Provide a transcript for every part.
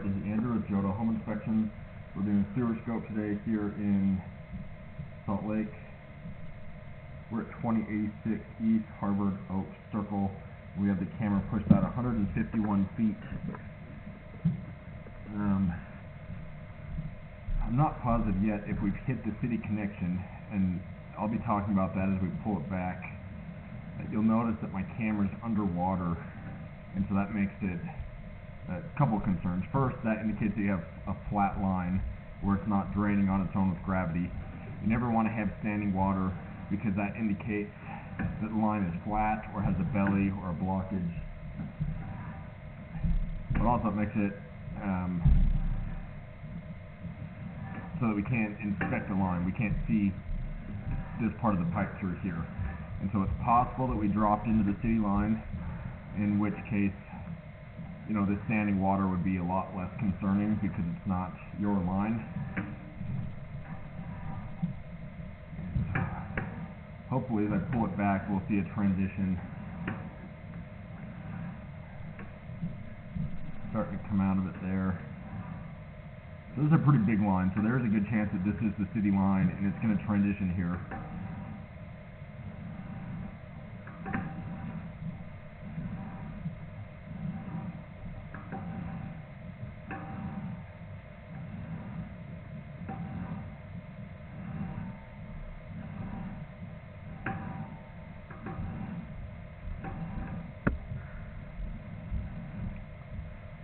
Alright, this is Andrew with Jodo Home Inspections. We're doing a sewer scope today here in Salt Lake. We're at 2086 East Harvard Oaks Circle. We have the camera pushed out 151 feet. I'm not positive yet if we've hit the city connection, and I'll be talking about that as we pull it back. You'll notice that my camera's underwater, and so that makes it a couple of concerns. First, that indicates that you have a flat line where it's not draining on its own with gravity. You never want to have standing water because that indicates that the line is flat or has a belly or a blockage. But also it makes it so that we can't inspect the line. We can't see this part of the pipe through here. And so it's possible that we dropped into the city line, in which case, you know, this standing water would be a lot less concerning because it's not your line. Hopefully as I pull it back, we'll see a transition starting to come out of it there. So this is a pretty big line, so there's a good chance that this is the city line and it's going to transition here.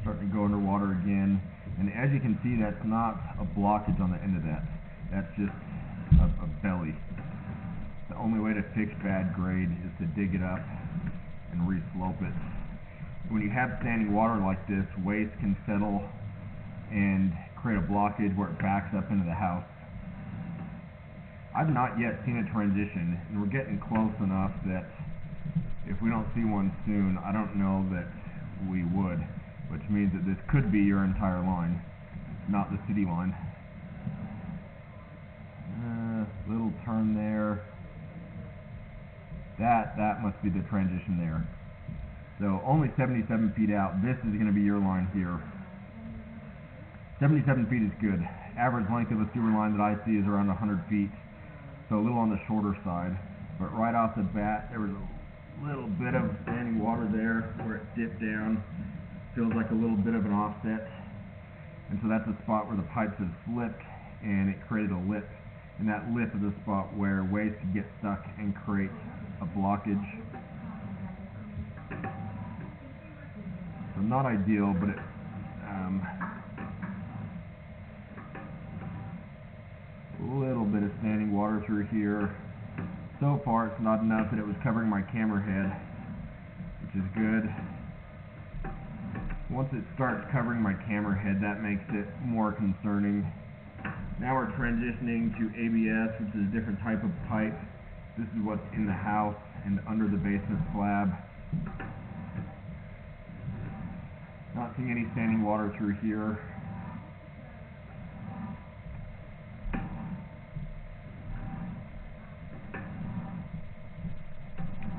Starting to go underwater again, and as you can see, that's not a blockage on the end of that. That's just a belly. The only way to fix bad grade is to dig it up and re-slope it. When you have standing water like this, waste can settle and create a blockage where it backs up into the house. I've not yet seen a transition, and we're getting close enough that if we don't see one soon, I don't know that we would. Which means that this could be your entire line, not the city line. Little turn there. That must be the transition there. So only 77 feet out. This is going to be your line here. 77 feet is good. Average length of a sewer line that I see is around 100 feet. So a little on the shorter side. But right off the bat, there was a little bit of standing water there where it dipped down. Feels like a little bit of an offset, and so that's a spot where the pipes have slipped and it created a lip, and that lip is a spot where waste could get stuck and create a blockage. So not ideal, but it a little bit of standing water through here. So far it's not enough that it was covering my camera head, which is good. Once it starts covering my camera head, that makes it more concerning. Now we're transitioning to ABS, which is a different type of pipe. This is what's in the house and under the basement slab. Not seeing any standing water through here.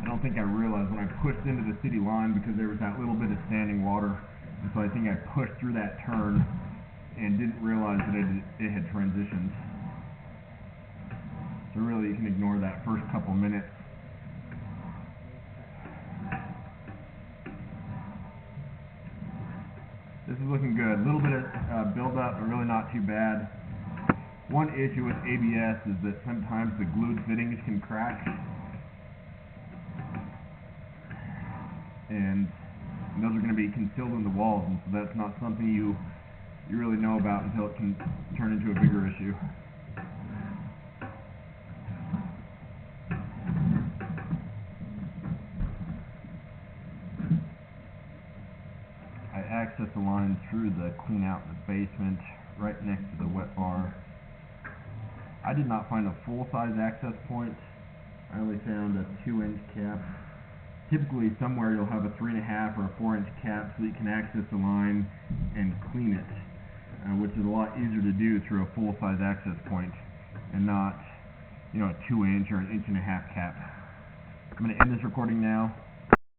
I don't think I realized when I pushed into the city line because there was that little bit of standing water. And so I think I pushed through that turn and didn't realize that it had transitioned. So really you can ignore that first couple minutes. This is looking good. A little bit of buildup, but really not too bad. One issue with ABS is that sometimes the glued fittings can crack. And those are going to be concealed in the walls, and so that's not something you really know about until it can turn into a bigger issue. I access the line through the clean out in the basement, right next to the wet bar. I did not find a full-size access point. I only found a 2-inch cap. Typically somewhere you'll have a 3.5 or a 4-inch cap so that you can access the line and clean it, which is a lot easier to do through a full-size access point and not, you know, a 2-inch or an 1.5-inch cap. I'm going to end this recording now.